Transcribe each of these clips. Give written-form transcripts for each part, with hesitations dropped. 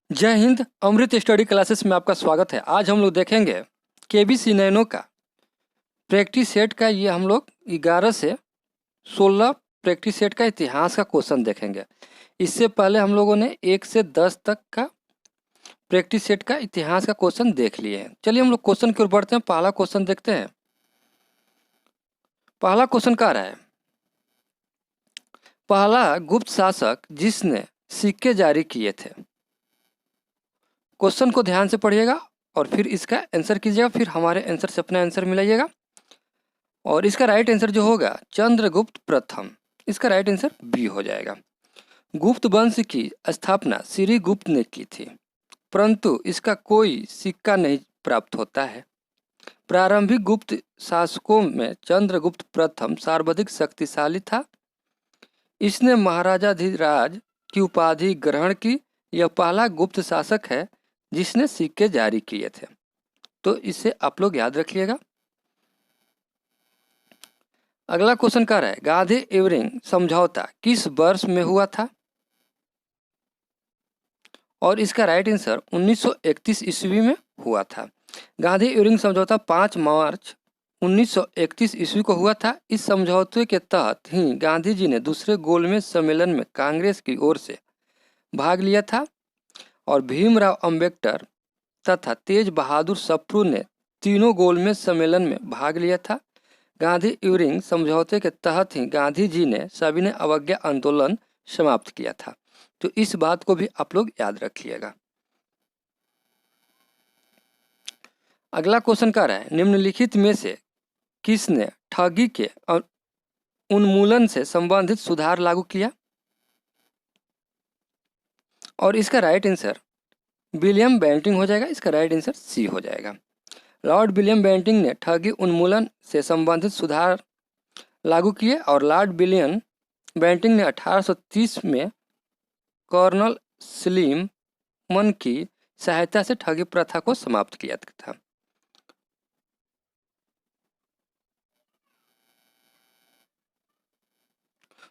जय हिंद। अमृत study classes में आपका स्वागत है। आज हम लोग देखेंगे केबीसी नैनो का प्रैक्टिस सेट का। ये हम लोग 11 से 16 प्रैक्टिस सेट का इतिहास का क्वेश्चन देखेंगे। इससे पहले हम लोगों ने 1 से 10 तक का प्रैक्टिस सेट का इतिहास का क्वेश्चन देख लिए हैं। चलिए हम लोग क्वेश्चन की ओर बढ़ते हैं। पहला क्वेश्चन देखते हैं। पहला क्वेश्चन कह रहा है, पहला गुप्त शासक जिसने सिक्के जारी किए थे। क्वेश्चन को ध्यान से पढ़िएगा और फिर इसका आंसर कीजिएगा, फिर हमारे आंसर से अपना आंसर मिलाइएगा। और इसका राइट आंसर जो होगा चंद्रगुप्त प्रथम, इसका राइट आंसर बी हो जाएगा। गुप्त वंश की स्थापना श्री गुप्त ने की थी, परंतु इसका कोई सिक्का नहीं प्राप्त होता है। प्रारंभिक गुप्त शासकों में चंद्रगुप्त प्रथम सर्वाधिक शक्तिशाली था। इसने महाराजाधिराज की उपाधि ग्रहण की। यह पहला गुप्त शासक है जिसने सिक्के जारी किए थे। तो इसे आप लोग याद रखिएगा। अगला क्वेश्चन कह रहा है, गांधी इरविंग समझौता किस वर्ष में हुआ था। और इसका राइट आंसर 1931 ईस्वी में हुआ था। गांधी इरविंग समझौता 5 मार्च 1931 ईस्वी को हुआ था। इस समझौते के तहत ही गांधी जी ने दूसरे गोलमेज सम्मेलन में कांग्रेस की ओर से भाग लिया था और भीमराव अंबेडकर तथा तेज बहादुर सप्रू ने तीनों गोलमेज सम्मेलन में भाग लिया था। गांधी इरविंग समझौते के तहत ही गांधी जी ने सविनय अवज्ञा आंदोलन समाप्त किया था। तो इस बात को भी आप लोग याद रखिएगा। अगला क्वेश्चन कह रहा है, निम्नलिखित में से किसने ठगी के उन्मूलन से संबंधित सुधार लागू किया। और इसका राइट आंसर विलियम बेंटिंक हो जाएगा। इसका राइट आंसर सी हो जाएगा। लॉर्ड विलियम बेंटिंक ने ठगी उन्मूलन से संबंधित सुधार लागू किए और लॉर्ड विलियम बेंटिंक ने 1830 में कर्नल स्लीमन की सहायता से ठगी प्रथा को समाप्त किया था।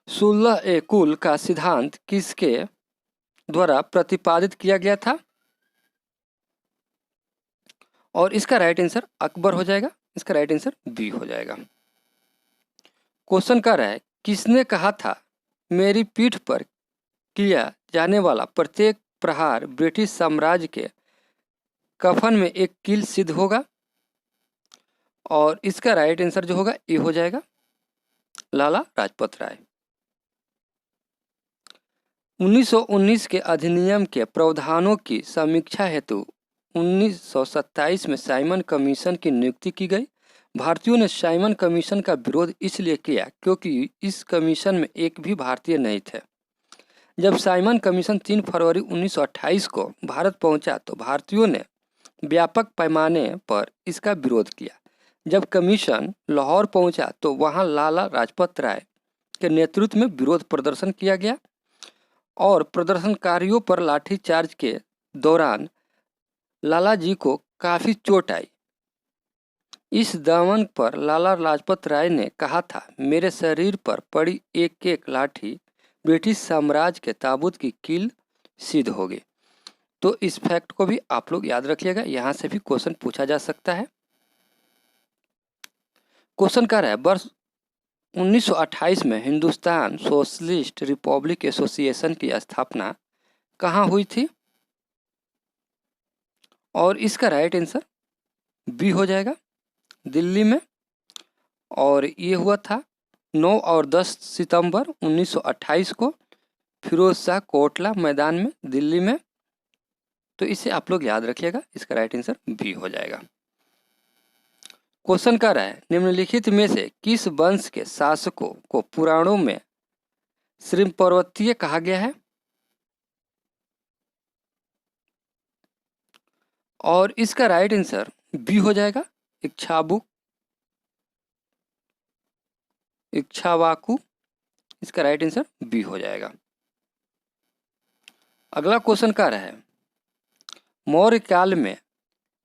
सुलह ए कुल का सिद्धांत किसके द्वारा प्रतिपादित किया गया था। और इसका राइट आंसर अकबर हो जाएगा। इसका राइट आंसर बी हो जाएगा। क्वेश्चन कह रहा है, किसने कहा था मेरी पीठ पर किया जाने वाला प्रत्येक प्रहार ब्रिटिश साम्राज्य के कफन में एक कील सिद्ध होगा। और इसका राइट आंसर जो होगा ए हो जाएगा, लाला लाजपत राय। 1919 के अधिनियम के प्रावधानों की समीक्षा हेतु 1927 में साइमन कमीशन की नियुक्ति की गई। भारतीयों ने साइमन कमीशन का विरोध इसलिए किया क्योंकि इस कमीशन में एक भी भारतीय नहीं थे। जब साइमन कमीशन 3 फरवरी 1928 को भारत पहुंचा तो भारतीयों ने व्यापक पैमाने पर इसका विरोध किया। जब कमीशन लाहौर पहुंचा तो वहां लाला लाजपत राय के नेतृत्व में विरोध प्रदर्शन किया गया और प्रदर्शनकारियों पर लाठीचार्ज के दौरान लाला जी को काफ़ी चोट आई। इस दमन पर लाला लाजपत राय ने कहा था, मेरे शरीर पर पड़ी एक एक लाठी ब्रिटिश साम्राज्य के ताबूत की कील सिद्ध होगी। तो इस फैक्ट को भी आप लोग याद रखिएगा, यहाँ से भी क्वेश्चन पूछा जा सकता है। क्वेश्चन कह रहा है, वर्ष 1928 में हिंदुस्तान सोशलिस्ट रिपब्लिक एसोसिएशन की स्थापना कहाँ हुई थी। और इसका राइट आंसर बी हो जाएगा, दिल्ली में। और ये हुआ था 9 और 10 सितंबर 1928 को फिरोज शाह कोटला मैदान में, दिल्ली में। तो इसे आप लोग याद रखिएगा। इसका राइट आंसर बी हो जाएगा। क्वेश्चन कह रहा है, निम्नलिखित में से किस वंश के शासकों को पुराणों में श्रीपर्वतीय कहा गया है। और इसका राइट आंसर बी हो जाएगा, इक्ष्वाकु। इसका राइट आंसर बी हो जाएगा। अगला क्वेश्चन कह रहा है, मौर्य काल में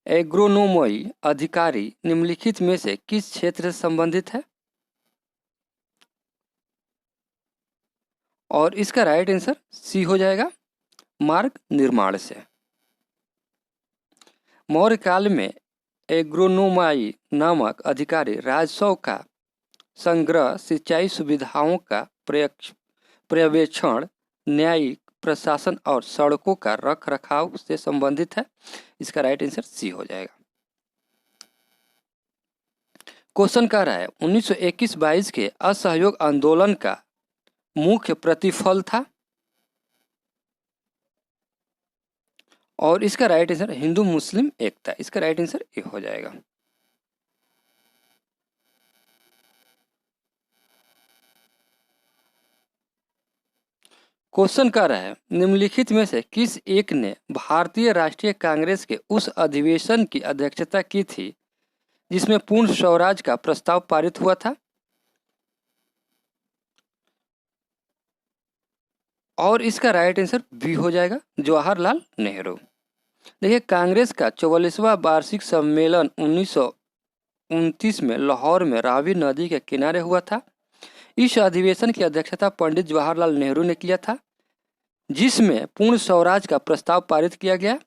एग्रोनोमई अधिकारी निम्नलिखित में से किस क्षेत्र से संबंधित है। और इसका राइट आंसर सी हो जाएगा, मार्ग निर्माण से। मौर्य काल में एग्रोनोमाई नामक अधिकारी राजस्व का संग्रह, सिंचाई सुविधाओं का पर्यवेक्षण, न्यायिक प्रशासन और सड़कों का रख रखाव से संबंधित है। इसका राइट आंसर सी हो जाएगा। क्वेश्चन कह रहा है 1921-22 के असहयोग आंदोलन का मुख्य प्रतिफल था, और इसका राइट आंसर हिंदू मुस्लिम एकता। इसका राइट आंसर ए हो जाएगा। क्वेश्चन कर रहा है निम्नलिखित में से किस एक ने भारतीय राष्ट्रीय कांग्रेस के उस अधिवेशन की अध्यक्षता की थी जिसमें पूर्ण स्वराज का प्रस्ताव पारित हुआ था, और इसका राइट आंसर बी हो जाएगा, जवाहरलाल नेहरू। देखिए, कांग्रेस का 44वां वार्षिक सम्मेलन 1929 में लाहौर में रावी नदी के किनारे हुआ था। इस अधिवेशन की अध्यक्षता पंडित जवाहरलाल नेहरू ने किया था, जिसमें पूर्ण स्वराज का प्रस्ताव पारित किया गया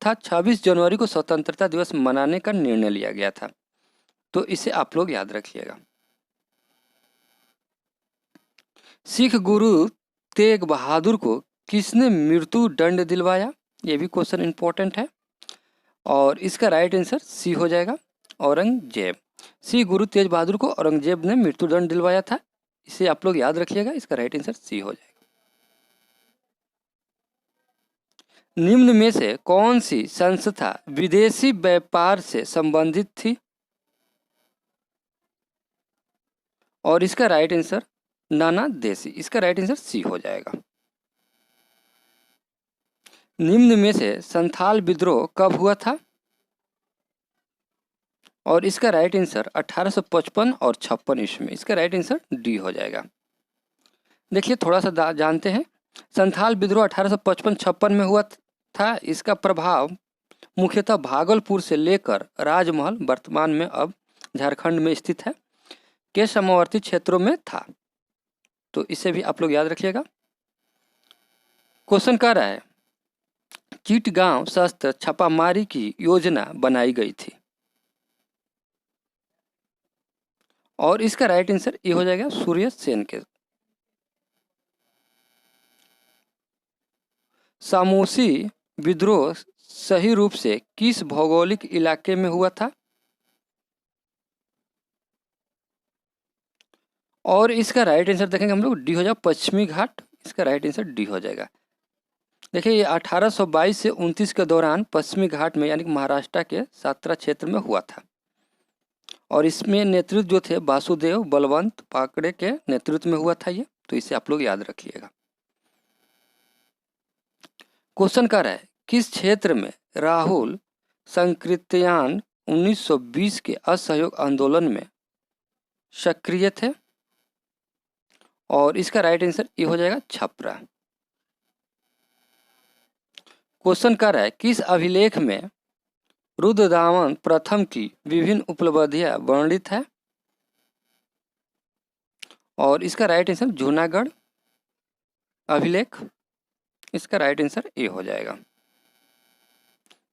था। 26 जनवरी को स्वतंत्रता दिवस मनाने का निर्णय लिया गया था, तो इसे आप लोग याद रखिएगा। सिख गुरु तेग बहादुर को किसने मृत्यु दंड दिलवाया? ये भी क्वेश्चन इंपॉर्टेंट है, और इसका राइट आंसर सी हो जाएगा, औरंगजेब। सिख गुरु तेज बहादुर को औरंगजेब ने मृत्यु दंड दिलवाया था, इसे आप लोग याद रखिएगा। इसका राइट आंसर सी हो जाएगा। निम्न में से कौन सी संस्था विदेशी व्यापार से संबंधित थी? और इसका राइट आंसर नाना देशी। इसका राइट आंसर सी हो जाएगा। निम्न में से संथाल विद्रोह कब हुआ था? और इसका राइट आंसर 1855 और 56 ईस्वी में। इसका राइट आंसर डी हो जाएगा। देखिए, थोड़ा सा जानते हैं। संथाल विद्रोह 1855-56 में हुआ था। इसका प्रभाव मुख्यतः भागलपुर से लेकर राजमहल, वर्तमान में अब झारखंड में स्थित है, के सीमावर्ती क्षेत्रों में था, तो इसे भी आप लोग याद रखिएगा। क्वेश्चन कह रहा है चिटगांव शस्त्र छापामारी की योजना बनाई गई थी, और इसका राइट आंसर ये हो जाएगा, सूर्य सेन के। सामोसी विद्रोह सही रूप से किस भौगोलिक इलाके में हुआ था? और इसका राइट आंसर देखेंगे हम लोग, डी हो जाएगा, पश्चिमी घाट। इसका राइट आंसर डी हो जाएगा। देखिए, ये 1822 से 29 के दौरान पश्चिमी घाट में, यानी कि महाराष्ट्र के सातरा क्षेत्र में हुआ था, और इसमें नेतृत्व जो थे वासुदेव बलवंत पाकड़े के नेतृत्व में हुआ था ये, तो इसे आप लोग याद रखिएगा। क्वेश्चन कर रहा है किस क्षेत्र में राहुल संकृत्यान 1920 के असहयोग आंदोलन में सक्रिय थे? और इसका राइट आंसर ये हो जाएगा, छपरा। क्वेश्चन कर रहा है किस अभिलेख में रुद्रदामन प्रथम की विभिन्न उपलब्धियां वर्णित है? और इसका राइट आंसर जूनागढ़ अभिलेख। इसका राइट आंसर ए हो जाएगा।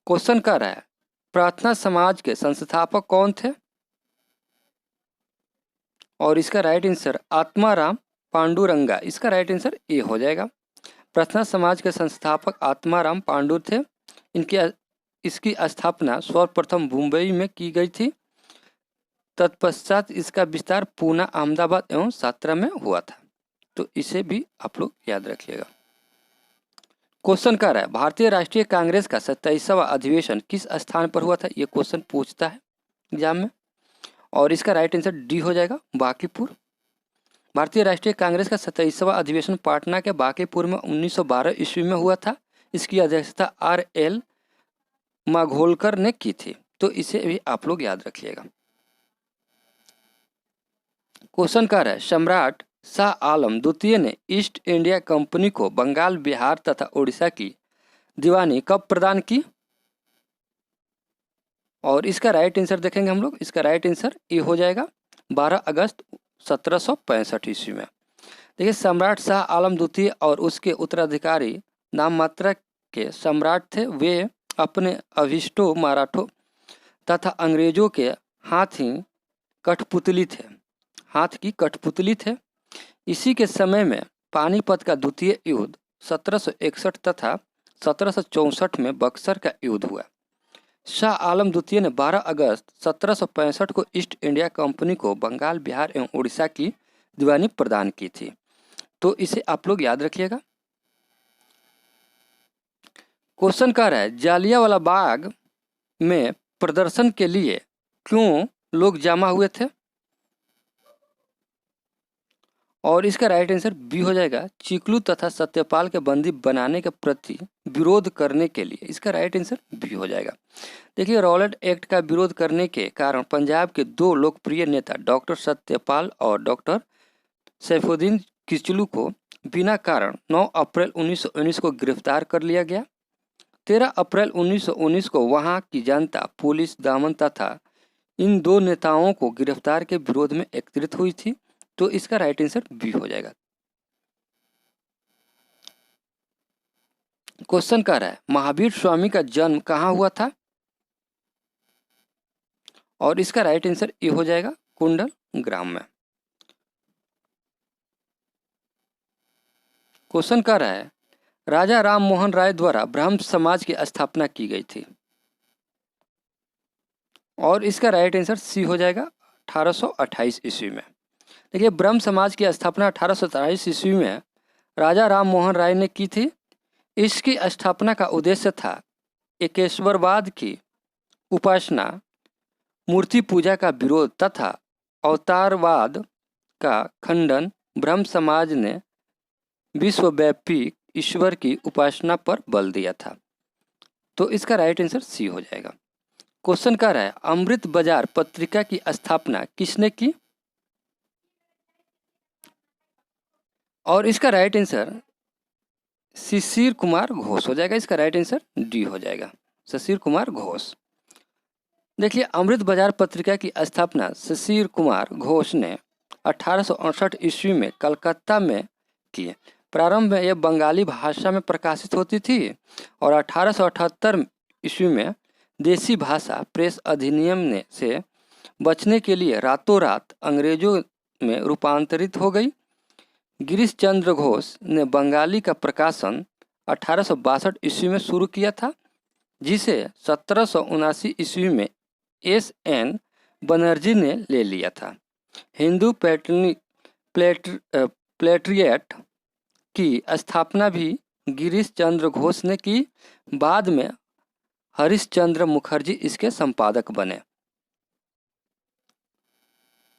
क्वेश्चन कर रहा है प्रार्थना समाज के संस्थापक कौन थे? और इसका राइट आंसर आत्माराम पांडुरंगा। इसका राइट आंसर ए हो जाएगा। प्रार्थना समाज के संस्थापक आत्माराम पांडु थे। इसकी स्थापना सर्वप्रथम मुंबई में की गई थी। तत्पश्चात इसका विस्तार पूना, अहमदाबाद एवं सातारा में हुआ था, तो इसे भी आप लोग याद रखिएगा। क्वेश्चन कह रहा है भारतीय राष्ट्रीय कांग्रेस का 27वां अधिवेशन किस स्थान पर हुआ था? ये क्वेश्चन पूछता है एग्जाम में, और इसका राइट आंसर डी हो जाएगा, बांकीपुर। भारतीय राष्ट्रीय कांग्रेस का 27वां अधिवेशन पटना के बांकीपुर में 1912 ईस्वी में हुआ था। इसकी अध्यक्षता R.L. माघोलकर ने की थी, तो इसे भी आप लोग याद रखिएगा। क्वेश्चन कह रहा है सम्राट शाह आलम द्वितीय ने ईस्ट इंडिया कंपनी को बंगाल, बिहार तथा उड़ीसा की दीवानी कब प्रदान की? और इसका राइट आंसर देखेंगे हम लोग। इसका राइट आंसर ये हो जाएगा 12 अगस्त 1765 ईस्वी में। देखिए, सम्राट शाह आलम द्वितीय और उसके उत्तराधिकारी नाममात्र के सम्राट थे। वे अपने अभिष्टों मराठों तथा अंग्रेजों के हाथ की कठपुतली थे। इसी के समय में पानीपत का द्वितीय युद्ध 1761 तथा 1764 में बक्सर का युद्ध हुआ। शाह आलम द्वितीय ने 12 अगस्त 1765 को ईस्ट इंडिया कंपनी को बंगाल, बिहार एवं उड़ीसा की दीवानी प्रदान की थी। तो इसे आप लोग याद रखिएगा। क्वेश्चन कह रहा है जालियांवाला बाग में प्रदर्शन के लिए क्यों लोग जमा हुए थे? और इसका राइट आंसर बी हो जाएगा, चिकलू तथा सत्यपाल के बंदी बनाने के प्रति विरोध करने के लिए। इसका राइट आंसर बी हो जाएगा। देखिए, रॉलेट एक्ट का विरोध करने के कारण पंजाब के दो लोकप्रिय नेता डॉक्टर सत्यपाल और डॉक्टर सैफुद्दीन किचलू को बिना कारण 9 अप्रैल 1919 को गिरफ्तार कर लिया गया। 13 अप्रैल 1919 को वहां की जनता, पुलिस, दमन तथा इन दो नेताओं को गिरफ्तार के विरोध में एकत्रित हुई थी। तो इसका राइट आंसर बी हो जाएगा। क्वेश्चन कह रहा है महावीर स्वामी का जन्म कहाँ हुआ था? और इसका राइट आंसर ए हो जाएगा, कुंडल ग्राम में। क्वेश्चन कह रहा है राजा राम मोहन राय द्वारा ब्रह्म समाज की स्थापना की गई थी। और इसका राइट आंसर सी हो जाएगा, 1828 ईस्वी में। देखिए, ब्रह्म समाज की स्थापना 1827 ईस्वी में राजा राम मोहन राय ने की थी। इसकी स्थापना का उद्देश्य था एकेश्वरवाद की उपासना, मूर्ति पूजा का विरोध तथा अवतारवाद का खंडन। ब्रह्म समाज ने विश्वव्यापी ईश्वर की उपासना पर बल दिया था। तो इसका राइट आंसर सी हो जाएगा। क्वेश्चन कह रहा है अमृत बाजार पत्रिका की स्थापना किसने की? और इसका राइट आंसर शिशिर कुमार घोष हो जाएगा। इसका राइट आंसर डी हो जाएगा, शिशिर कुमार घोष। देखिए, अमृत बाजार पत्रिका की स्थापना शिशिर कुमार घोष ने 1868 ईस्वी में कलकत्ता में की। प्रारंभ में यह बंगाली भाषा में प्रकाशित होती थी और 1878 ईस्वी में देसी भाषा प्रेस अधिनियम ने से बचने के लिए रातों रात अंग्रेजों में रूपांतरित हो गई। गिरीश चंद्र घोष ने बंगाली का प्रकाशन 1862 ईस्वी में शुरू किया था, जिसे 1779 ईस्वी में S.N. बनर्जी ने ले लिया था। हिंदू पेट्रियट की स्थापना भी गिरीश चंद्र घोष ने की। बाद में हरीश चंद्र मुखर्जी इसके संपादक बने।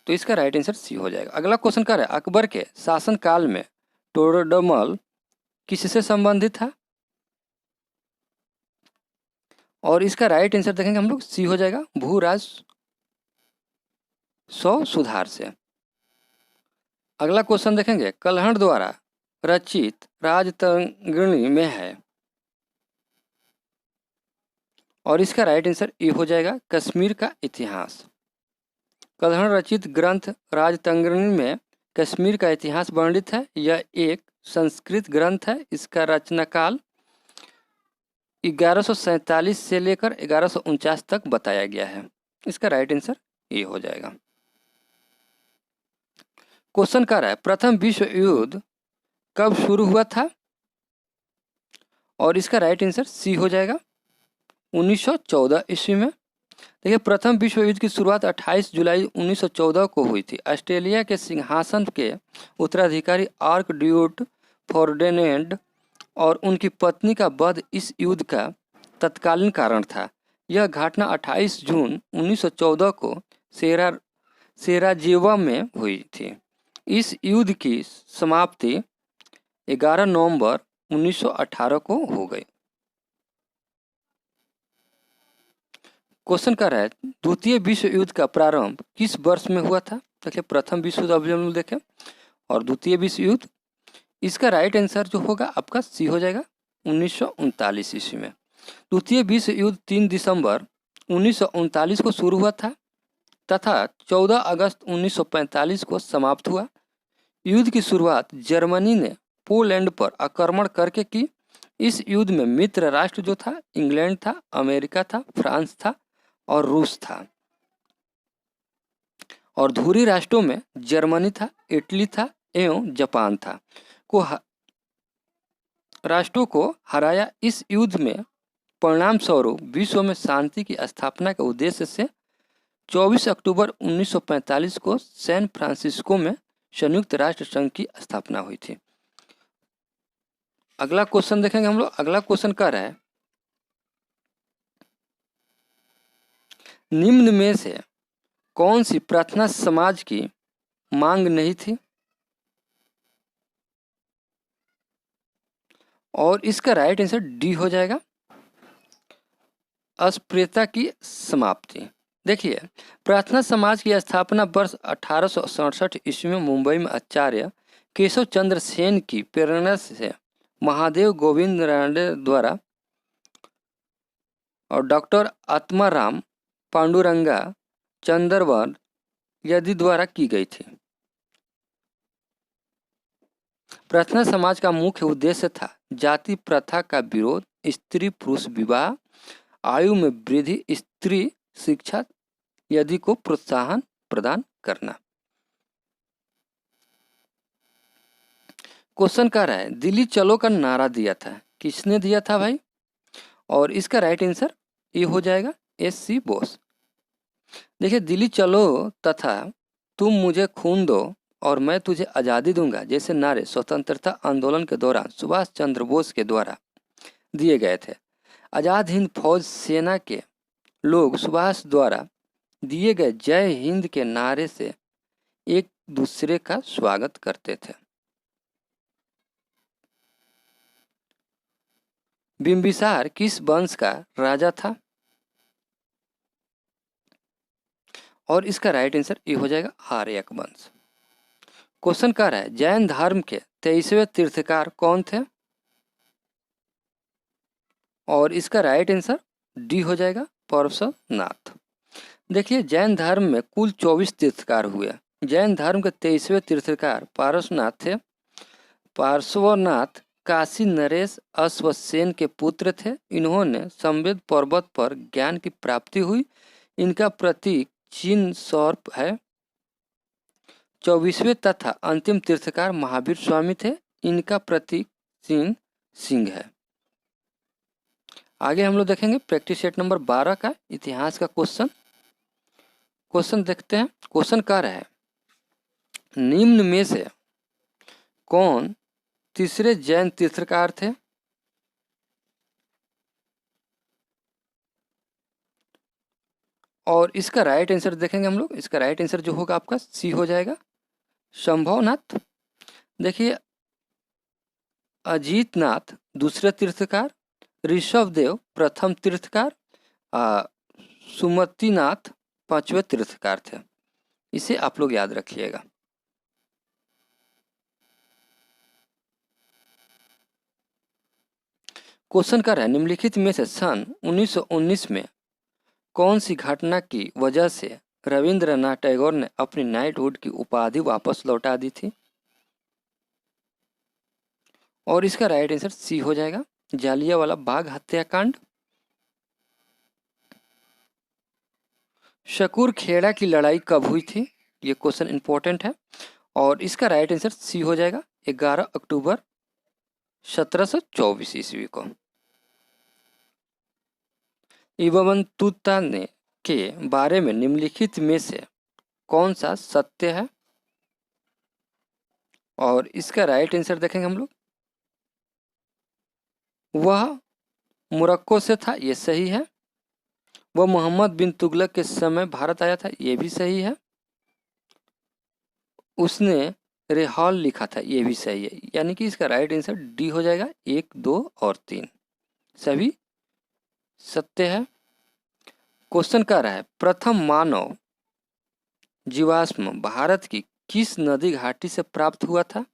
तो इसका राइट आंसर सी हो जाएगा। अगला क्वेश्चन क्या है अकबर के शासनकाल में टोडरमल किससे संबंधित था? और इसका राइट आंसर देखेंगे हम लोग, सी हो जाएगा, भूराज सुधार से। अगला क्वेश्चन देखेंगे कल्हण द्वारा रचित राजतरंगिणी में है। और इसका राइट आंसर ए हो जाएगा, कश्मीर का इतिहास। कल्हण रचित ग्रंथ राजतरंगिणी में कश्मीर का इतिहास वर्णित है। यह एक संस्कृत ग्रंथ है। इसका रचनाकाल 1147 से लेकर 1149 तक बताया गया है। इसका राइट आंसर ए हो जाएगा। क्वेश्चन कर रहा है प्रथम विश्व युद्ध कब शुरू हुआ था? और इसका राइट आंसर सी हो जाएगा, 1914 ईस्वी में। देखिए, प्रथम विश्व युद्ध की शुरुआत 28 जुलाई 1914 को हुई थी। ऑस्ट्रेलिया के सिंहासन के उत्तराधिकारी आर्कड्यूक फर्डिनेंड और उनकी पत्नी का वध इस युद्ध का तत्कालीन कारण था। यह घटना 28 जून 1914 को सेराजेवो में हुई थी। इस युद्ध की समाप्ति 11 नवंबर 1918 को हो गई। क्वेश्चन कर रहा है द्वितीय विश्व युद्ध का प्रारंभ किस वर्ष में हुआ था? देखिए, प्रथम विश्व युद्ध अभी हम लोग देखें और द्वितीय विश्व युद्ध, इसका राइट आंसर जो होगा आपका सी हो जाएगा, 1939 ईस्वी में। द्वितीय विश्व युद्ध 3 दिसंबर 1939 को शुरू हुआ था तथा 14 अगस्त 1945 को समाप्त हुआ। युद्ध की शुरुआत जर्मनी ने पोलैंड पर आक्रमण करके की। इस युद्ध में मित्र राष्ट्र जो था इंग्लैंड था, अमेरिका था, फ्रांस था और रूस था। और धुरी राष्ट्रों में जर्मनी था, इटली था एवं जापान था। राष्ट्रों को हराया। इस युद्ध में परिणाम स्वरूप विश्व में शांति की स्थापना के उद्देश्य से 24 अक्टूबर 1945 को सैन फ्रांसिस्को में संयुक्त राष्ट्र संघ की स्थापना हुई थी। अगला क्वेश्चन देखेंगे हम लोग। अगला क्वेश्चन कह रहा है निम्न में से कौन सी प्रार्थना समाज की मांग नहीं थी? और इसका राइट आंसर डी हो जाएगा, अस्पृश्यता की समाप्ति। देखिए, प्रार्थना समाज की स्थापना वर्ष 1867 ईस्वी में मुंबई में आचार्य केशव चंद्र सेन की प्रेरणा से महादेव गोविंद रानडे द्वारा और डॉक्टर आत्माराम पांडुरंगा चंद्रवर यदि द्वारा की गई थी। प्रार्थना समाज का मुख्य उद्देश्य था जाति प्रथा का विरोध, स्त्री पुरुष विवाह, आयु में वृद्धि, स्त्री शिक्षा यदि को प्रोत्साहन प्रदान करना। क्वेश्चन कह रहा है दिल्ली चलो का नारा दिया था, किसने दिया था भाई? और इसका राइट आंसर ये हो जाएगा एस.सी. बोस। देखिए, दिल्ली चलो तथा तुम मुझे खून दो और मैं तुझे आज़ादी दूंगा जैसे नारे स्वतंत्रता आंदोलन के दौरान सुभाष चंद्र बोस के द्वारा दिए गए थे। आज़ाद हिंद फौज सेना के लोग सुभाष द्वारा दिए गए जय हिंद के नारे से एक दूसरे का स्वागत करते थे। बिंबिसार किस वंश का राजा था? और इसका राइट आंसर ये हो जाएगा आर्यक वंश। क्वेश्चन कह रहा है जैन धर्म के 23वें तीर्थकार कौन थे? और इसका राइट आंसर डी हो जाएगा पार्श्वनाथ। देखिए, जैन धर्म में कुल 24 तीर्थकार हुए। जैन धर्म के 23वें तीर्थकार पार्श्वनाथ थे। पार्श्वनाथ काशी नरेश अश्वसेन के पुत्र थे। इन्होंने संवेद पर्वत पर ज्ञान की प्राप्ति हुई। इनका प्रतीक चिन्ह सर्प है। 24वें तथा अंतिम तीर्थकार महावीर स्वामी थे। इनका प्रतीक चिन्ह सिंह है। आगे हम लोग देखेंगे प्रैक्टिस सेट नंबर 12 का इतिहास का क्वेश्चन। क्वेश्चन देखते हैं। क्वेश्चन कह रहा है निम्न में से कौन तीसरे जैन तीर्थकार थे? और इसका राइट आंसर देखेंगे हम लोग। इसका राइट आंसर जो होगा आपका सी हो जाएगा, शंभवनाथ। देखिए, अजीतनाथ दूसरे तीर्थकार, ऋषभदेव प्रथम तीर्थकार, सुमतिनाथ पांचवें तीर्थकार थे। इसे आप लोग याद रखिएगा। क्वेश्चन कर रहा है निम्नलिखित में से सन 1919 में कौन सी घटना की वजह से रविंद्रनाथ टैगोर ने अपनी नाइटहुड की उपाधि वापस लौटा दी थी? और इसका राइट आंसर सी हो जाएगा, जालियांवाला बाग हत्याकांड। शकूर खेड़ा की लड़ाई कब हुई थी? ये क्वेश्चन इंपॉर्टेंट है। और इसका राइट आंसर सी हो जाएगा, 11 अक्टूबर 1724 ईस्वी को। इब्न बतूता ने के बारे में निम्नलिखित में से कौन सा सत्य है? और इसका राइट आंसर देखेंगे हम लोग। वह मोरक्को से था, ये सही है। वह मोहम्मद बिन तुगलक के समय भारत आया था, ये भी सही है। उसने रेहॉल लिखा था, ये भी सही है। यानी कि इसका राइट आंसर डी हो जाएगा, 1, 2 और 3 सभी सत्य है। क्वेश्चन कह रहा है प्रथम मानव जीवाश्म भारत की किस नदी घाटी से प्राप्त हुआ था?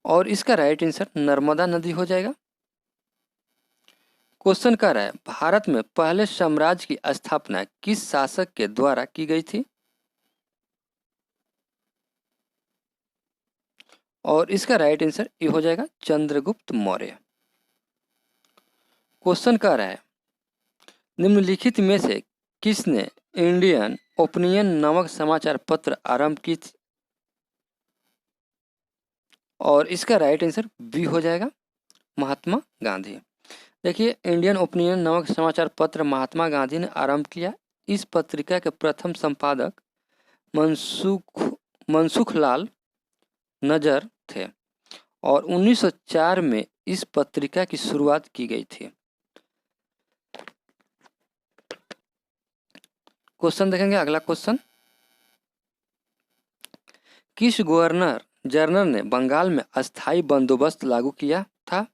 और इसका राइट आंसर नर्मदा नदी हो जाएगा। क्वेश्चन कह रहा है भारत में पहले साम्राज्य की स्थापना किस शासक के द्वारा की गई थी? और इसका राइट आंसर ये हो जाएगा चंद्रगुप्त मौर्य। क्वेश्चन कह रहा है निम्नलिखित में से किसने इंडियन ओपिनियन नामक समाचार पत्र आरंभ की थी? और इसका राइट आंसर बी हो जाएगा महात्मा गांधी। देखिए, इंडियन ओपिनियन नामक समाचार पत्र महात्मा गांधी ने आरंभ किया। इस पत्रिका के प्रथम संपादक मनसुख लाल नजर थे और 1904 में इस पत्रिका की शुरुआत की गई थी। क्वेश्चन देखेंगे अगला क्वेश्चन, किस गवर्नर जनरल ने बंगाल में अस्थायी बंदोबस्त लागू किया था?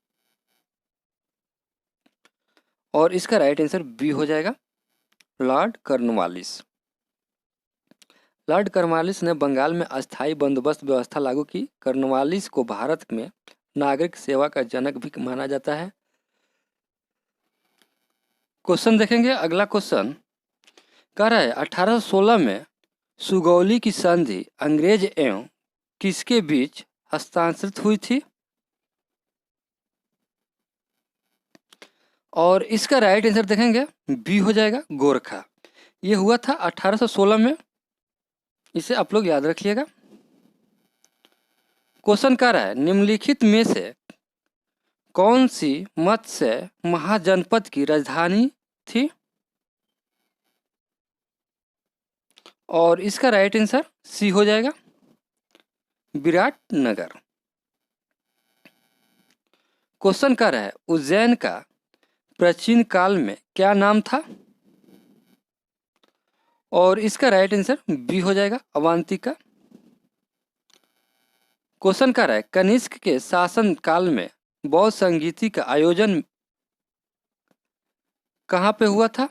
और इसका राइट आंसर बी हो जाएगा लॉर्ड कॉर्नवालिस। लॉर्ड कॉर्नवालिस ने बंगाल में अस्थायी बंदोबस्त व्यवस्था लागू की। कॉर्नवालिस को भारत में नागरिक सेवा का जनक भी माना जाता है। क्वेश्चन देखेंगे अगला क्वेश्चन कह रहा है 1816 में सुगौली की संधि अंग्रेज एवं किसके बीच हस्ताक्षरित हुई थी? और इसका राइट आंसर देखेंगे बी हो जाएगा गोरखा। ये हुआ था 1816 में, इसे आप लोग याद रखिएगा। क्वेश्चन कह रहा है निम्नलिखित में से कौन सी मत्स्य महाजनपद की राजधानी थी? और इसका राइट आंसर सी हो जाएगा विराटनगर। क्वेश्चन कर रहा है उज्जैन का प्राचीन काल में क्या नाम था? और इसका राइट आंसर बी हो जाएगा अवंतिका। क्वेश्चन कर रहा है कनिष्क के शासन काल में बौद्ध संगीति का आयोजन कहाँ पे हुआ था?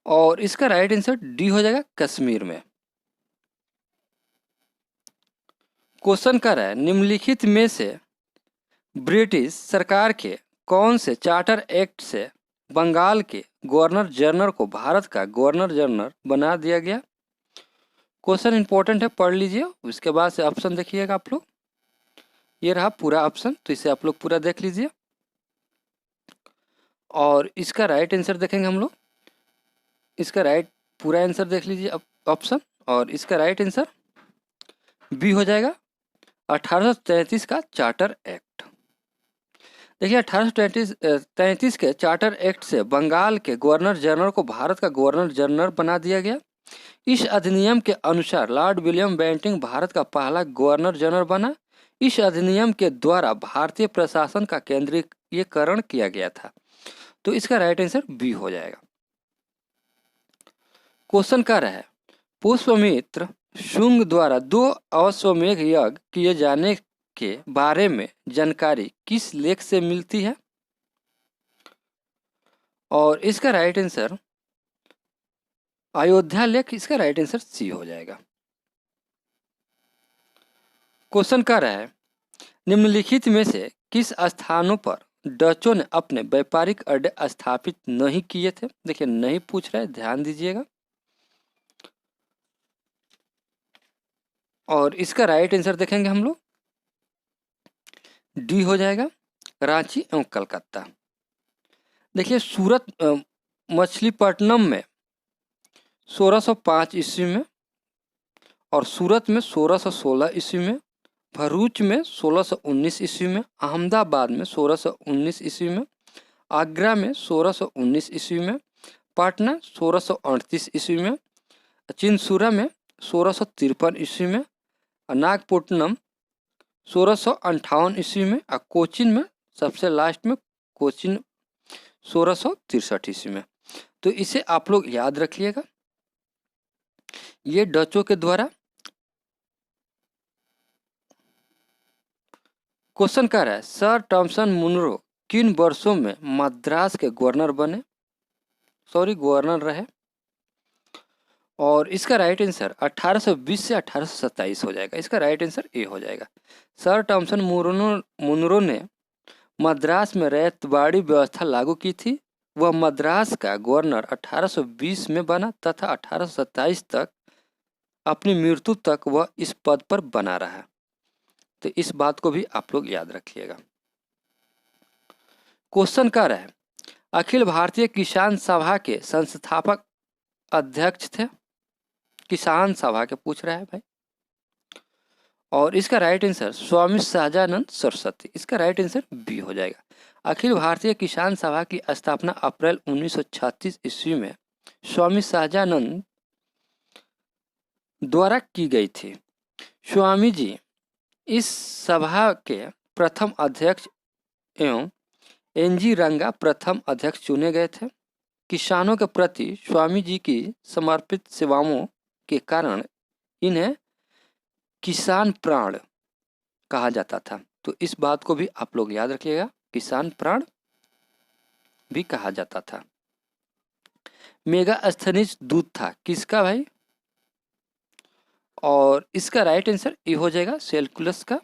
और इसका राइट आंसर डी हो जाएगा कश्मीर में। क्वेश्चन कर रहा है निम्नलिखित में से ब्रिटिश सरकार के कौन से चार्टर एक्ट से बंगाल के गवर्नर जनरल को भारत का गवर्नर जनरल बना दिया गया? क्वेश्चन इंपॉर्टेंट है, पढ़ लीजिए। उसके बाद से ऑप्शन देखिएगा आप लोग। ये रहा पूरा ऑप्शन, तो इसे आप लोग पूरा देख लीजिए। और इसका राइट आंसर देखेंगे हम लोग। इसका राइट पूरा आंसर देख लीजिए ऑप्शन, और इसका राइट आंसर बी हो जाएगा 1833 का चार्टर एक्ट। देखिए 1833 के चार्टर एक्ट से बंगाल के गवर्नर जनरल को भारत का गवर्नर जनरल बना दिया गया। इस अधिनियम के अनुसार लॉर्ड विलियम बेंटिंग भारत का पहला गवर्नर जनरल बना। इस अधिनियम के द्वारा भारतीय प्रशासन का केंद्रीयकरण किया गया था। तो इसका राइट आंसर बी हो जाएगा। क्वेश्चन कह रहा है पुष्यमित्र शुंग द्वारा 2 अश्वमेध यज्ञ किए जाने के बारे में जानकारी किस लेख से मिलती है? और इसका राइट आंसर अयोध्या लेख। इसका राइट आंसर सी हो जाएगा। क्वेश्चन कह रहा है निम्नलिखित में से किस स्थानों पर डचों ने अपने व्यापारिक अड्डे स्थापित नहीं किए थे? देखिए नहीं पूछ रहे, ध्यान दीजिएगा। और इसका राइट आंसर देखेंगे हम लोग, डी हो जाएगा रांची एवं कलकत्ता। देखिए सूरत मछलीपट्टनम में 1605 ईस्वी में, और सूरत में 1616 ईस्वी में, भरूच में 1619 ईस्वी में, अहमदाबाद में 1619 ईस्वी में, आगरा में 1619 ईस्वी में, पटना 1638 ईस्वी में, चिंसूरा में 1653 ईस्वी में, नागपट्टनम 1658 ईस्वी में, और कोचिन में सबसे लास्ट में कोचिन 1663 ईस्वी में। तो इसे आप लोग याद रखिएगा। ये डचों के द्वारा। क्वेश्चन कर रहा है सर थॉमसन मुनरो किन वर्षों में मद्रास के गवर्नर बने? गवर्नर रहे। और इसका राइट आंसर 1820 से 1827 हो जाएगा। इसका राइट आंसर ए हो जाएगा। सर थॉमसन मुनरो ने मद्रास में रैयतवाड़ी व्यवस्था लागू की थी। वह मद्रास का गवर्नर 1820 में बना तथा 1827 तक अपनी मृत्यु तक वह इस पद पर बना रहा। तो इस बात को भी आप लोग याद रखिएगा। क्वेश्चन कर रहा है, अखिल भारतीय किसान सभा के संस्थापक अध्यक्ष थे। किसान सभा के पूछ रहा है भाई, और इसका राइट आंसर स्वामी सहजानंद सरस्वती। इसका राइट आंसर बी हो जाएगा। अखिल भारतीय किसान सभा की स्थापना अप्रैल 1936 ईस्वी में स्वामी सहजानंद द्वारा की गई थी। स्वामी जी इस सभा के प्रथम अध्यक्ष एवं एनजी रंगा प्रथम अध्यक्ष चुने गए थे। किसानों के प्रति स्वामी जी की समर्पित सेवाओं के कारण इन्हें किसान प्राण कहा जाता था। तो इस बात को भी आप लोग याद रखिएगा, किसान प्राण भी कहा जाता था। मेगा स्थनिज दूध था किसका भाई, और इसका राइट आंसर ये हो जाएगा सेल्कुलस का।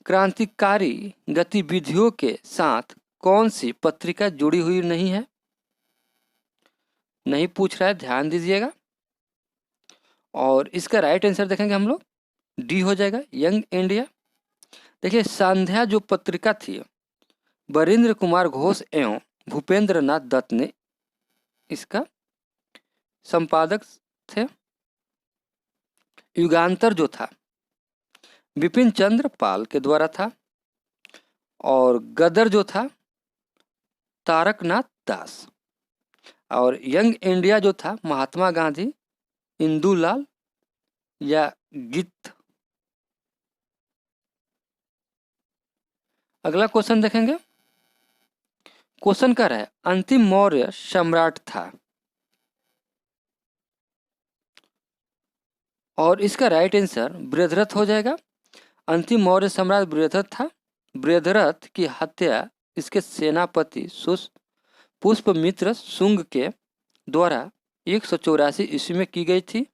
क्रांतिकारी गतिविधियों के साथ कौन सी पत्रिका जुड़ी हुई नहीं है, नहीं पूछ रहा है, ध्यान दीजिएगा। और इसका राइट आंसर देखेंगे हम लोग, डी हो जाएगा यंग इंडिया। देखिए संध्या जो पत्रिका थी, वरिंद्र कुमार घोष एवं भूपेंद्र नाथ दत्त ने इसका संपादक थे। युगांतर जो था विपिन चंद्र पाल के द्वारा था, और गदर जो था तारकनाथ दास, और यंग इंडिया जो था महात्मा गांधी, इंदुलाल या गित्त। अगला क्वेश्चन देखेंगे। क्वेश्चन कर रहा है, अंतिम मौर्य सम्राट था, और इसका राइट आंसर बृहद्रथ हो जाएगा। अंतिम मौर्य सम्राट बृहद्रथ था। बृहद्रथ की हत्या इसके सेनापति पुष्पमित्र शुंग के द्वारा 184 ईस्वी में की गई थी।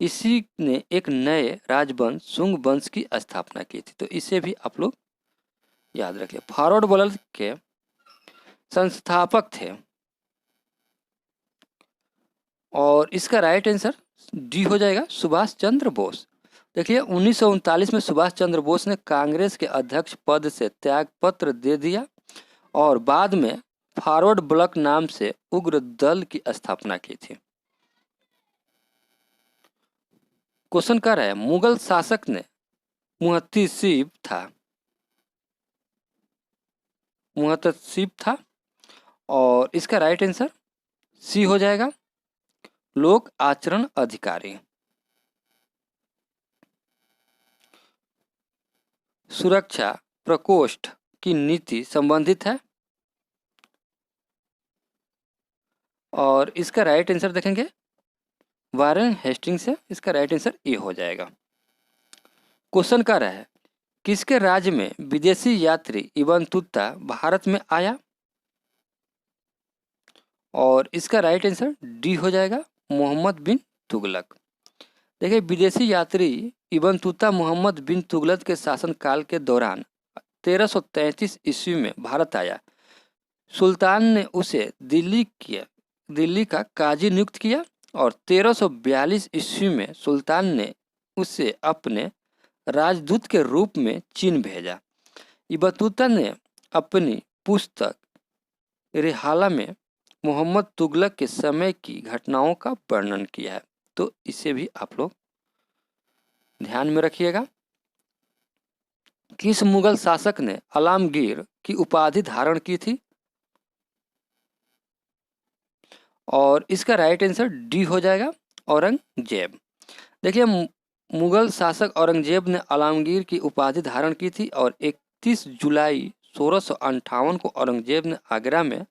इसी ने एक नए राजवंश शुंग वंश की स्थापना की थी। तो इसे भी आप लोग याद रखिए। फॉरवर्ड ब्लड के संस्थापक थे, और इसका राइट आंसर डी हो जाएगा सुभाष चंद्र बोस। देखिए 1939 में सुभाष चंद्र बोस ने कांग्रेस के अध्यक्ष पद से त्याग पत्र दे दिया, और बाद में फॉरवर्ड ब्लॉक नाम से उग्र दल की स्थापना की थी। क्वेश्चन कर रहा है, मुगल शासक ने मुहतसिब था, और इसका राइट आंसर सी हो जाएगा लोक आचरण अधिकारी। सुरक्षा प्रकोष्ठ की नीति संबंधित है, और इसका राइट आंसर देखेंगे वारेन हेस्टिंग से। इसका राइट आंसर ए हो जाएगा। क्वेश्चन कर रहा है, किसके राज्य में विदेशी यात्री इब्न तुत्ता भारत में आया, और इसका राइट आंसर डी हो जाएगा मोहम्मद बिन तुगलक। देखिए विदेशी यात्री इब्न तुत्ता मोहम्मद बिन तुगलक के शासनकाल के दौरान 1333 ईस्वी में भारत आया। सुल्तान ने उसे दिल्ली का काजी नियुक्त किया, और 1342 ईस्वी में सुल्तान ने उसे अपने राजदूत के रूप में चीन भेजा। इब्न तुत्ता ने अपनी पुस्तक रिहाला में मोहम्मद तुगलक के समय की घटनाओं का वर्णन किया है। तो इसे भी आप लोग ध्यान में रखिएगा। किस मुगल शासक ने आलमगीर की उपाधि धारण की थी, और इसका राइट आंसर डी हो जाएगा औरंगजेब। देखिए मुगल शासक औरंगजेब ने आलमगीर की उपाधि धारण की थी, और 31 जुलाई 1658 को औरंगजेब ने आगरा में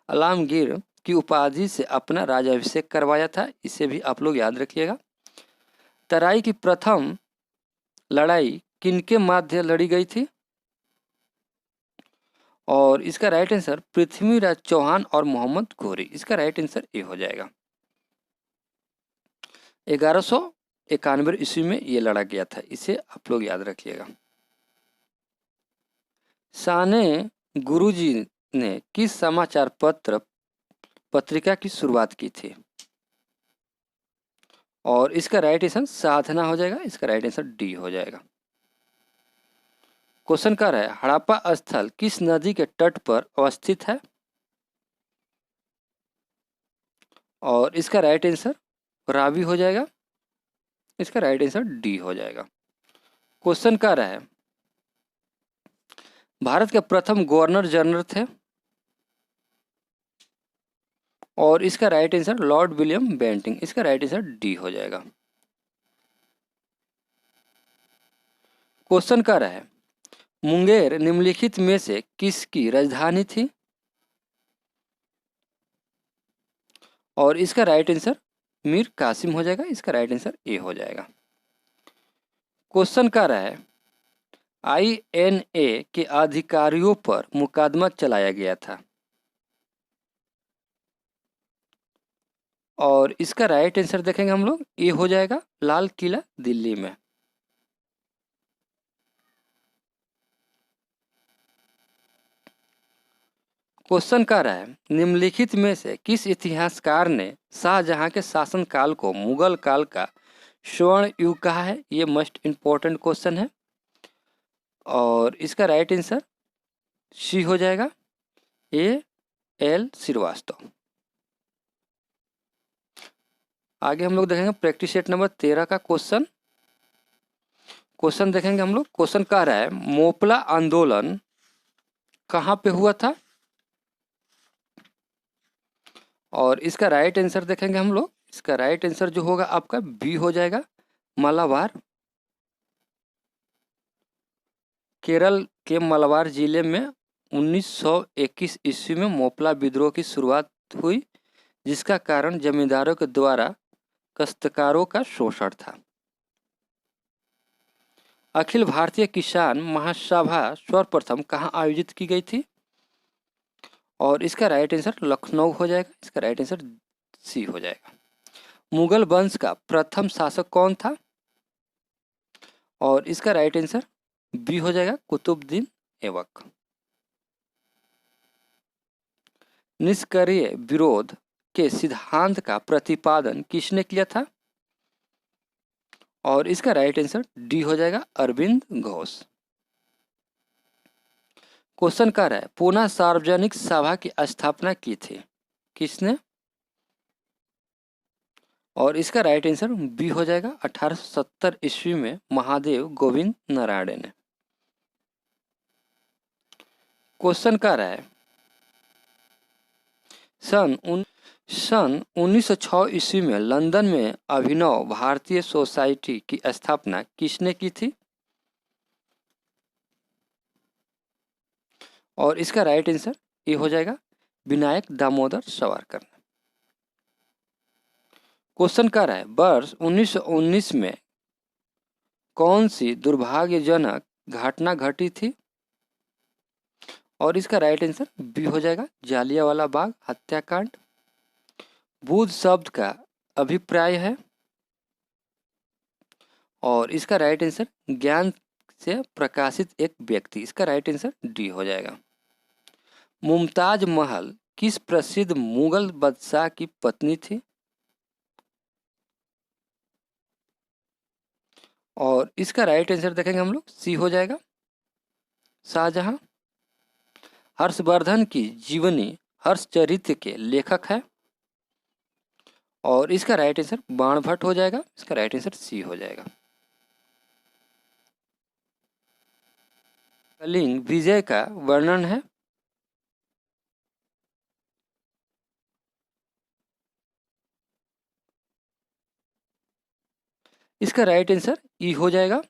आलमगीर की उपाधि से अपना राज्याभिषेक करवाया था। इसे भी आप लोग याद रखिएगा। तराई की प्रथम लड़ाई किनके मध्य लड़ी गई थी, और इसका राइट आंसर पृथ्वीराज चौहान और मोहम्मद घोरी। इसका राइट आंसर ए हो जाएगा। 1191 ईस्वी में ये लड़ा गया था। इसे आप लोग याद रखिएगा। साने गुरुजी ने किस समाचार पत्रिका की शुरुआत की थी, और इसका राइट आंसर साधना हो जाएगा, इसका राइट आंसर डी हो जाएगा। क्वेश्चन कर रहा है हड़प्पा स्थल किस नदी के तट पर अवस्थित है, और इसका राइट आंसर रावी हो जाएगा, इसका राइट आंसर डी हो जाएगा। क्वेश्चन कर रहा है भारत के प्रथम गवर्नर जनरल थे, और इसका right answer Lord William Bentinck, इसका राइट आंसर डी हो जाएगा। क्वेश्चन कर रहा है मुंगेर निम्नलिखित में से किसकी राजधानी थी, और इसका राइट आंसर मीर कासिम हो जाएगा, इसका राइट आंसर ए हो जाएगा। क्वेश्चन कर रहा है INA के अधिकारियों पर मुकदमा चलाया गया था, और इसका राइट आंसर देखेंगे हम लोग ए हो जाएगा, लाल किला दिल्ली में। क्वेश्चन कर रहा है निम्नलिखित में से किस इतिहासकार ने शाहजहां के शासनकाल को मुगल काल का स्वर्ण युग कहा है, ये मोस्ट इंपॉर्टेंट क्वेश्चन है, और इसका राइट आंसर सी हो जाएगा, AL श्रीवास्तव। आगे हम लोग देखेंगे प्रैक्टिस सेट नंबर 13 का क्वेश्चन देखेंगे हम लोग। क्वेश्चन कह रहा है मोपला आंदोलन कहाँ पे हुआ था, और इसका राइट आंसर देखेंगे हम लोग, इसका राइट आंसर जो होगा आपका बी हो जाएगा, मालाबार। केरल के मालाबार जिले में 1921 ईस्वी में मोपला विद्रोह की शुरुआत हुई, जिसका कारण जमींदारों के द्वारा काश्तकारों का शोषण था। अखिल भारतीय किसान महासभा सर्वप्रथम कहाँ आयोजित की गई थी, और इसका राइट आंसर लखनऊ हो जाएगा, इसका राइट आंसर सी हो जाएगा। मुगल वंश का प्रथम शासक कौन था, और इसका राइट आंसर बी हो जाएगा, कुतुबुद्दीन ऐबक। निष्क्रिय विरोध के सिद्धांत का प्रतिपादन किसने किया था, और इसका राइट आंसर डी हो जाएगा, अरविंद घोष। क्वेश्चन कर रहा है पूना सार्वजनिक सभा की स्थापना की थी किसने, और इसका राइट आंसर बी हो जाएगा, 1870 ईस्वी में महादेव गोविंद नारायण ने। क्वेश्चन कर रहा है सन 1906 ईस्वी में लंदन में अभिनव भारतीय सोसाइटी की स्थापना किसने की थी, और इसका राइट आंसर ये हो जाएगा, विनायक दामोदर सावरकर। क्वेश्चन कर रहा है वर्ष 1919 में कौन सी दुर्भाग्यजनक घटना घटी थी, और इसका राइट आंसर बी हो जाएगा, जालियांवाला बाग हत्याकांड। बुद्ध शब्द का अभिप्राय है, और इसका राइट आंसर ज्ञान से प्रकाशित एक व्यक्ति, इसका राइट आंसर डी हो जाएगा। मुमताज महल किस प्रसिद्ध मुगल बादशाह की पत्नी थी, और इसका राइट आंसर देखेंगे हम लोग सी हो जाएगा, शाहजहां। हर्षवर्धन की जीवनी हर्षचरित्र के लेखक है, और इसका राइट आंसर बाणभट्ट हो जाएगा, इसका राइट आंसर सी हो जाएगा। कलिंग विजय का वर्णन है, इसका राइट आंसर ई हो जाएगा।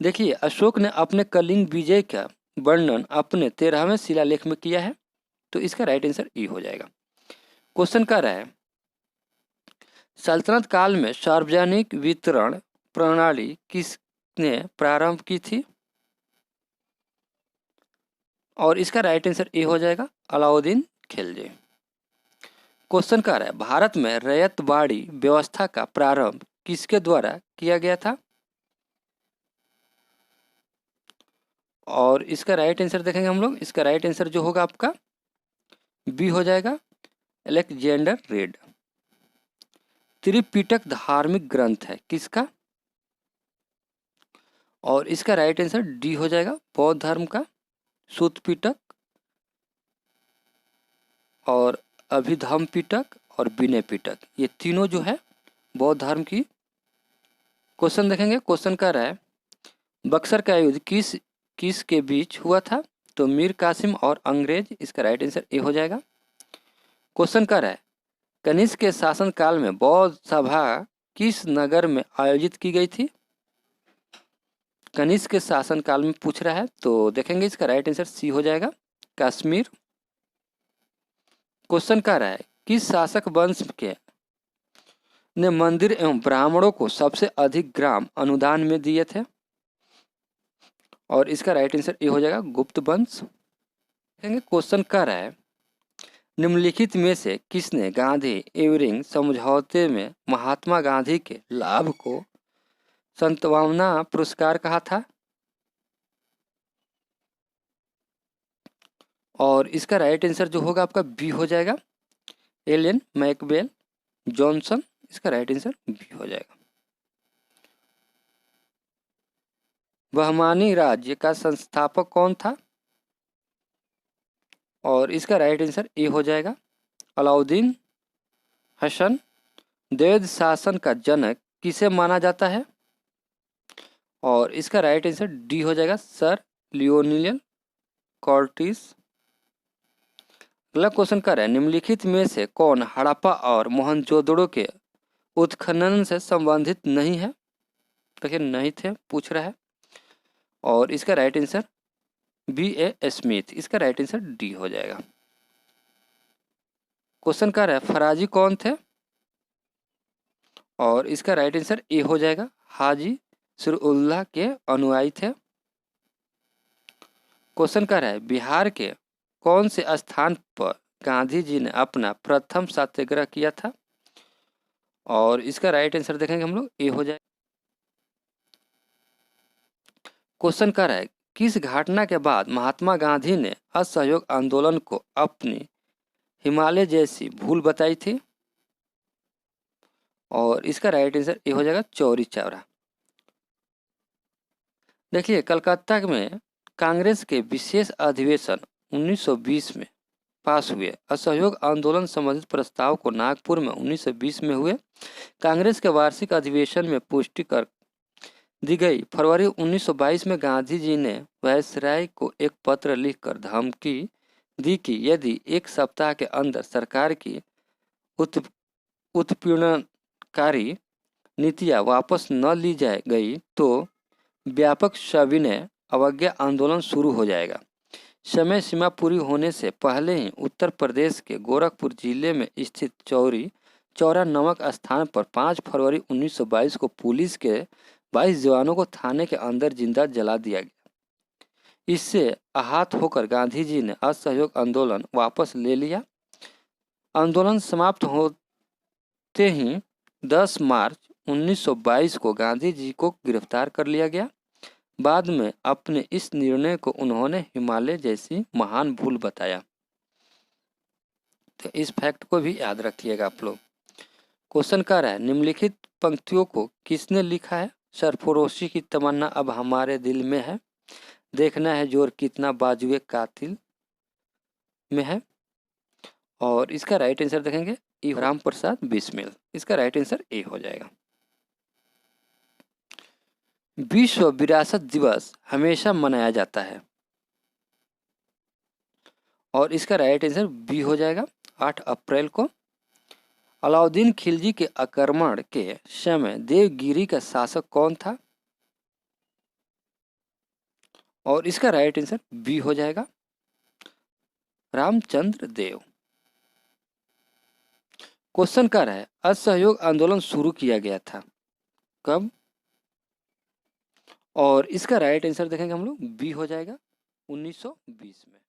देखिए अशोक ने अपने कलिंग विजय का वर्णन अपने 13वें शिलालेख में किया है, तो इसका राइट आंसर ई हो जाएगा। क्वेश्चन कर रहा है सल्तनत काल में सार्वजनिक वितरण प्रणाली किसने प्रारंभ की थी, और इसका राइट आंसर ए हो जाएगा, अलाउद्दीन खिलजी। क्वेश्चन कर रहा है भारत में रैयतवाड़ी व्यवस्था का प्रारंभ किसके द्वारा किया गया था, और इसका राइट आंसर देखेंगे हम लोग, इसका राइट आंसर जो होगा आपका बी हो जाएगा, अलेक्जेंडर रेड। त्रिपिटक धार्मिक ग्रंथ है किसका? और इसका राइट आंसर डी हो जाएगा, बौद्ध धर्म का सुत्त पिटक और अभिधम्म पिटक और विनय पिटक, ये तीनों जो है बौद्ध धर्म की। क्वेश्चन देखेंगे, क्वेश्चन कह रहा है बक्सर का युद्ध किस के बीच हुआ था? तो मीर कासिम और अंग्रेज, इसका राइट आंसर ए हो जाएगा। क्वेश्चन कह रहा है कनिष्क के शासन काल में बौद्ध सभा किस नगर में आयोजित की गई थी? कनिष्क के शासन काल में पूछ रहा है, तो देखेंगे इसका राइट आंसर सी हो जाएगा, कश्मीर। क्वेश्चन कह रहा है किस शासक वंश के ने मंदिर एवं ब्राह्मणों को सबसे अधिक ग्राम अनुदान में दिए थे? और इसका राइट आंसर ए हो जाएगा, गुप्त वंश। देखेंगे क्वेश्चन कह रहा है निम्नलिखित में से किसने गांधी इरविंग समझौते में महात्मा गांधी के लाभ को सांत्वना पुरस्कार कहा था? और इसका राइट आंसर जो होगा आपका बी हो जाएगा, एलन मैकबेल जॉनसन, इसका राइट आंसर बी हो जाएगा। बहमानी राज्य का संस्थापक कौन था? और इसका राइट आंसर ए हो जाएगा, अलाउद्दीन हसन। द्वैध शासन का जनक किसे माना जाता है? और इसका राइट आंसर डी हो जाएगा, सर लियोनियल कॉर्टिस। अगला क्वेश्चन कर रहा है निम्नलिखित में से कौन हड़प्पा और मोहनजोदड़ो के उत्खनन से संबंधित नहीं है? देखिए नहीं थे पूछ रहा है। और इसका राइट आंसर B.A. स्मिथ, इसका राइट आंसर डी हो जाएगा। क्वेश्चन कर रहा है फराजी कौन थे? और इसका राइट आंसर ए हो जाएगा, हाजी सुरउल्लाह के अनुयायी थे। क्वेश्चन कर रहा है बिहार के कौन से स्थान पर गांधी जी ने अपना प्रथम सत्याग्रह किया था? और इसका राइट आंसर देखेंगे हम लोग, ए हो जाएगा। क्वेश्चन कर रहा है किस घटना के बाद महात्मा गांधी ने असहयोग आंदोलन को अपनी हिमालय जैसी भूल बताई थी? और इसका राइट आंसर ये हो जाएगा, चौरी चौरा। देखिए कलकत्ता में कांग्रेस के विशेष अधिवेशन 1920 में पास हुए असहयोग आंदोलन संबंधित प्रस्ताव को नागपुर में 1920 में हुए कांग्रेस के वार्षिक अधिवेशन में पुष्टि कर दी गई। फरवरी 1922 में गांधी जी ने वायसराय को एक पत्र लिखकर धमकी दी कि यदि एक सप्ताह के अंदर सरकार की उत्पीड़नकारी नीतियां वापस न ली जाए गई तो व्यापक सविनय अवज्ञा आंदोलन शुरू हो जाएगा। समय सीमा पूरी होने से पहले ही उत्तर प्रदेश के गोरखपुर जिले में स्थित चौरी चौरा नामक स्थान पर 5 फरवरी 1922 को पुलिस के 22 जवानों को थाने के अंदर जिंदा जला दिया गया। इससे आहत होकर गांधी जी ने असहयोग आंदोलन वापस ले लिया। आंदोलन समाप्त होते ही 10 मार्च 1922 को गांधी जी को गिरफ्तार कर लिया गया। बाद में अपने इस निर्णय को उन्होंने हिमालय जैसी महान भूल बताया। तो इस फैक्ट को भी याद रखिएगा आप लोग। क्वेश्चन कर रहा है निम्नलिखित पंक्तियों को किसने लिखा है? सरफरोशी की तमन्ना अब हमारे दिल में है, देखना है जोर कितना बाजुए कातिल में है। और इसका राइट आंसर देखेंगे, राम प्रसाद बिस्मिल, इसका राइट आंसर ए हो जाएगा। विश्व विरासत दिवस हमेशा मनाया जाता है और इसका राइट आंसर बी हो जाएगा, 8 अप्रैल को। अलाउद्दीन खिलजी के आक्रमण के समय देवगिरी का शासक कौन था? और इसका राइट आंसर बी हो जाएगा, रामचंद्र देव। क्वेश्चन कर रहा है असहयोग आंदोलन शुरू किया गया था कब? और इसका राइट आंसर देखेंगे हम लोग, बी हो जाएगा, 1920 में।